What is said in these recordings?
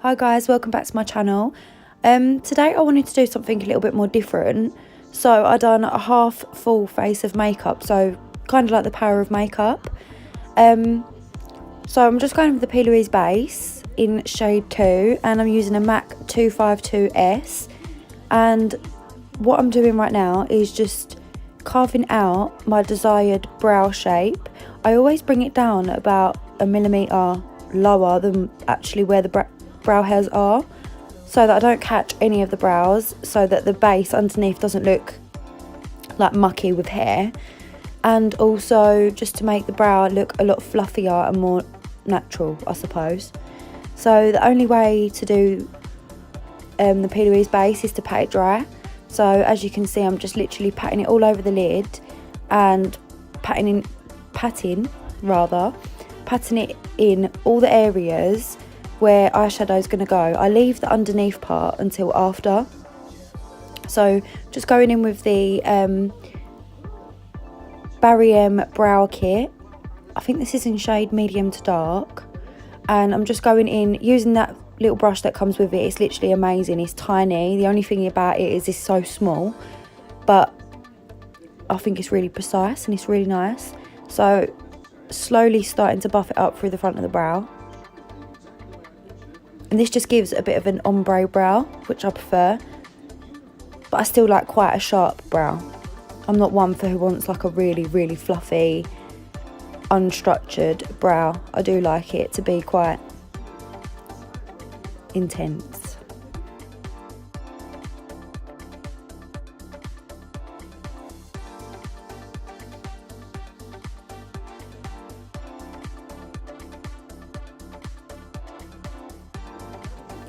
Hi guys, welcome back to my channel. Today I wanted to do something a little bit more different. So I done a half full face of makeup, so kind of like the power of makeup. So I'm just going with the P. Louise base in shade 2 and I'm using a MAC 252S. And what I'm doing right now is just carving out my desired brow shape. I always bring it down about a millimetre lower than actually where the brow hairs are, so that I don't catch any of the brows, so that the base underneath doesn't look like mucky with hair, and also just to make the brow look a lot fluffier and more natural, I suppose. So the only way to do the P. Louise base is to pat it dry. So as you can see, I'm just literally patting it all over the lid and patting it in all the areas where eyeshadow is going to go. I leave the underneath part until after. So just going in with the Barry M brow kit. I think this is in shade medium to dark, and I'm just going in using that little brush that comes with it. It's literally amazing. It's tiny. The only thing about it is it's so small, but I think it's really precise and it's really nice. So slowly starting to buff it up through the front of the brow, and this just gives a bit of an ombre brow, which I prefer, but I still like quite a sharp brow. I'm not one for who wants like a really fluffy, unstructured brow. I do like it to be quite intense.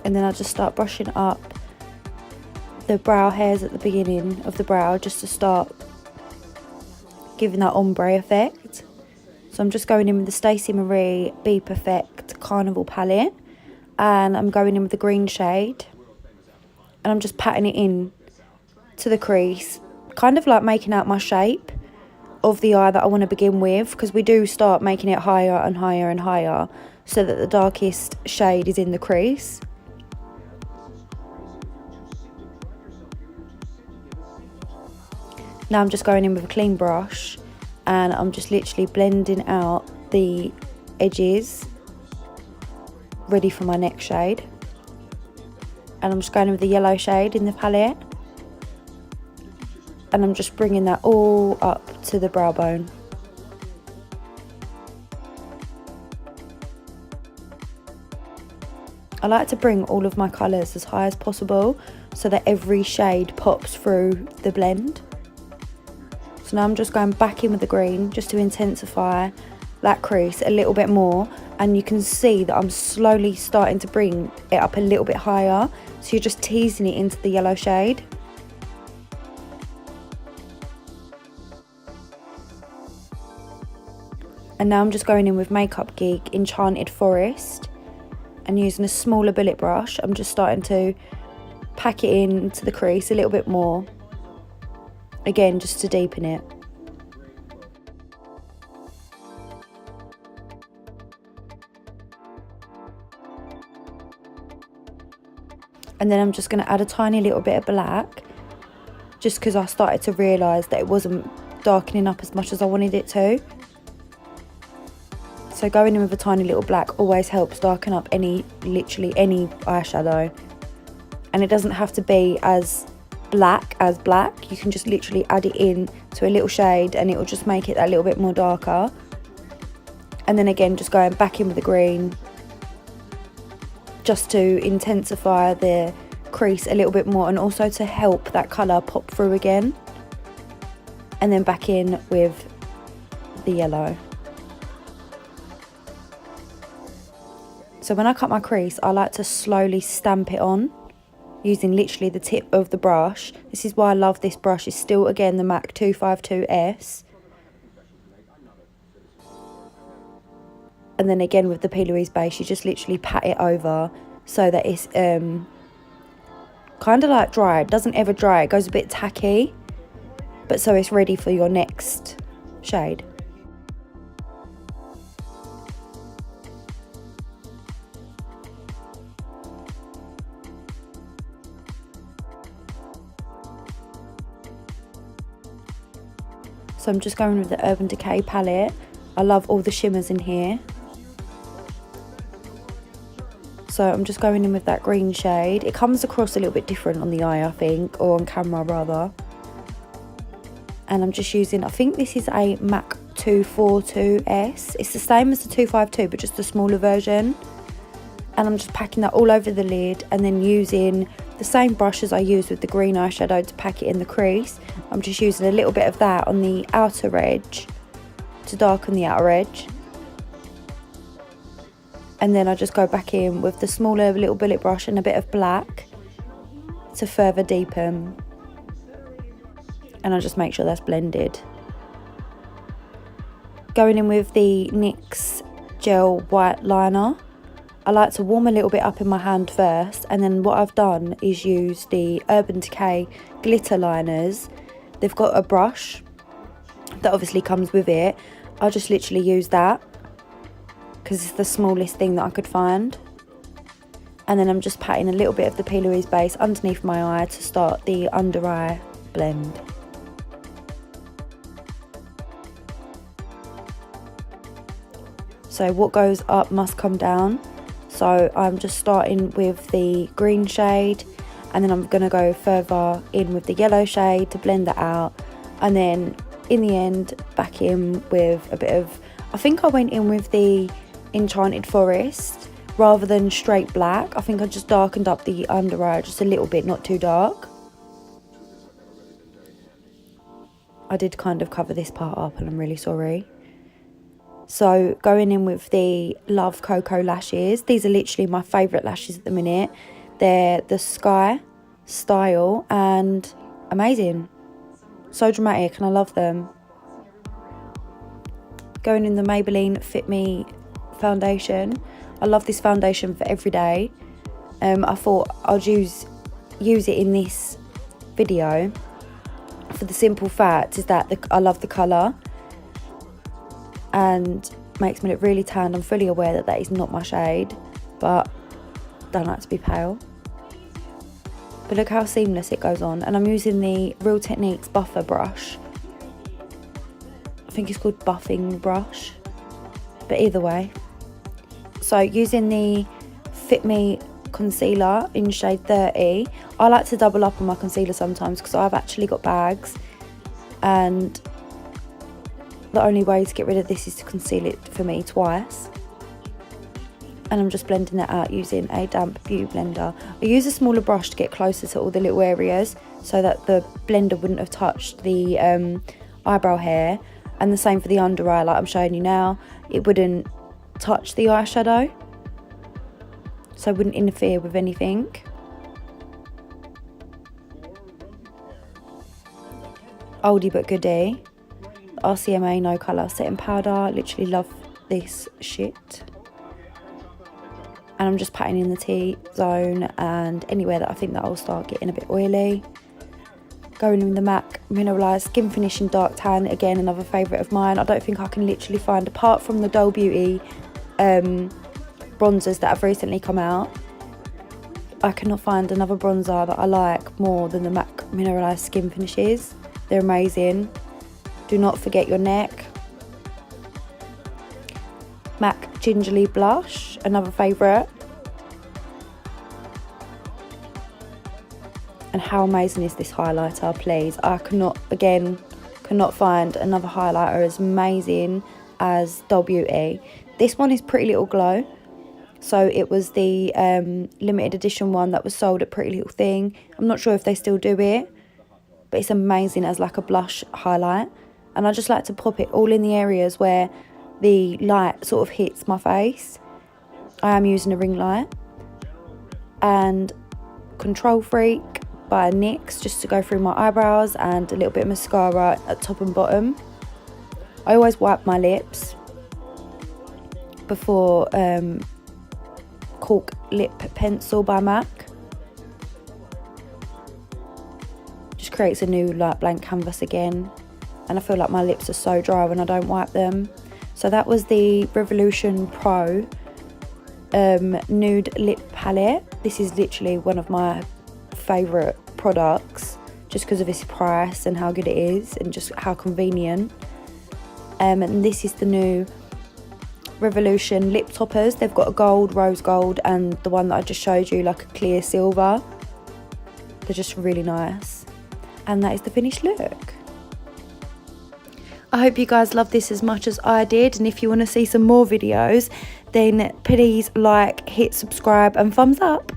And then I just start brushing up the brow hairs at the beginning of the brow, just to start giving that ombre effect. So I'm just going in with the Stacey Marie Be Perfect Carnival palette, and I'm going in with the green shade, and I'm just patting it in to the crease, kind of like making out my shape of the eye that I want to begin with, because we do start making it higher and higher and higher so that the darkest shade is in the crease. Now I'm just going in with a clean brush and I'm just literally blending out the edges ready for my next shade. And I'm just going in with the yellow shade in the palette, and I'm just bringing that all up to the brow bone. I like to bring all of my colours as high as possible so that every shade pops through the blend. So now I'm just going back in with the green just to intensify that crease a little bit more, and you can see that I'm slowly starting to bring it up a little bit higher, so you're just teasing it into the yellow shade. And now I'm just going in with Makeupbykourt Enchanted Forest, and using a smaller bullet brush, I'm just starting to pack it into the crease a little bit more, again just to deepen it. And then I'm just going to add a tiny little bit of black, just because I started to realise that it wasn't darkening up as much as I wanted it to. So going in with a tiny little black always helps darken up literally any eyeshadow. And it doesn't have to be as black. You can just literally add it in to a little shade and it will just make it a little bit more darker. And then again, just going back in with the green, just to intensify the crease a little bit more, and also to help that colour pop through again. And then back in with the yellow. So when I cut my crease, I like to slowly stamp it on using literally the tip of the brush. This is why I love this brush. It's still, again, the MAC 252S. And then again with the P. Louise base, you just literally pat it over so that it's kind of like dry. It doesn't ever dry. It goes a bit tacky, but so it's ready for your next shade. So I'm just going with the Urban Decay palette. I love all the shimmers in here. So I'm just going in with that green shade. It comes across a little bit different on the eye, I think, or on camera rather. And I'm just using, I think this is a MAC 242S. It's the same as the 252, but just a smaller version. And I'm just packing that all over the lid, and then using the same brush as I used with the green eyeshadow to pack it in the crease. I'm just using a little bit of that on the outer edge to darken the outer edge. And then I just go back in with the smaller little bullet brush and a bit of black to further deepen. And I just make sure that's blended. Going in with the NYX gel white liner. I like to warm a little bit up in my hand first, and then what I've done is use the Urban Decay glitter liners. They've got a brush that obviously comes with it. I just literally use that because it's the smallest thing that I could find. And then I'm just patting a little bit of the P. Louise base underneath my eye to start the under eye blend. So what goes up must come down. So I'm just starting with the green shade, and then I'm going to go further in with the yellow shade to blend that out. And then in the end, back in with a bit of, I think I went in with the Enchanted Forest rather than straight black. I think I just darkened up the under eye just a little bit, not too dark. I did kind of cover this part up, and I'm really sorry. So going in with the Love Cocoa lashes. These are literally my favourite lashes at the minute. They're the Sky style and amazing. So dramatic, and I love them. Going in the Maybelline Fit Me foundation. I love this foundation for every day. I thought I'd use it in this video for the simple fact is that I love the colour and makes me look really tanned. I'm fully aware that that is not my shade, but don't like to be pale. But look how seamless it goes on. And I'm using the Real Techniques buffer brush. I think it's called buffing brush, but either way. So using the Fit Me concealer in shade 30. I like to double up on my concealer sometimes because I've actually got bags, and the only way to get rid of this is to conceal it for me twice. And I'm just blending that out using a damp beauty blender. I use a smaller brush to get closer to all the little areas so that the blender wouldn't have touched the eyebrow hair, and the same for the under eye, like I'm showing you now. It wouldn't touch the eyeshadow, so it wouldn't interfere with anything. Oldie but goodie. RCMA No Colour setting powder. Literally love this shit. And I'm just patting in the T-zone and anywhere that I think that I'll start getting a bit oily. Going in the MAC Mineralised Skin Finish in Dark Tan. Again, another favourite of mine. I don't think I can literally find, apart from the Doll Beauty bronzers that have recently come out, I cannot find another bronzer that I like more than the MAC Mineralised Skin Finishes. They're amazing. Do not forget your neck. MAC Gingerly Blush, another favourite. And how amazing is this highlighter, please? I cannot find another highlighter as amazing as Doll Beauty. This one is Pretty Little Glow. So it was the limited edition one that was sold at Pretty Little Thing. I'm not sure if they still do it, but it's amazing as like a blush highlight. And I just like to pop it all in the areas where the light sort of hits my face. I am using a ring light. And Control Freak by NYX, just to go through my eyebrows, and a little bit of mascara at top and bottom. I always wipe my lips before Cork Lip Pencil by MAC. Just creates a new like blank canvas again. And I feel like my lips are so dry when I don't wipe them. So that was the Revolution Pro Nude Lip Palette. This is literally one of my favourite products just because of its price and how good it is and just how convenient. And this is the new Revolution lip toppers. They've got a gold, rose gold, and the one that I just showed you, like a clear silver. They're just really nice. And that is the finished look. I hope you guys love this as much as I did, and if you want to see some more videos, then please like, hit subscribe and thumbs up.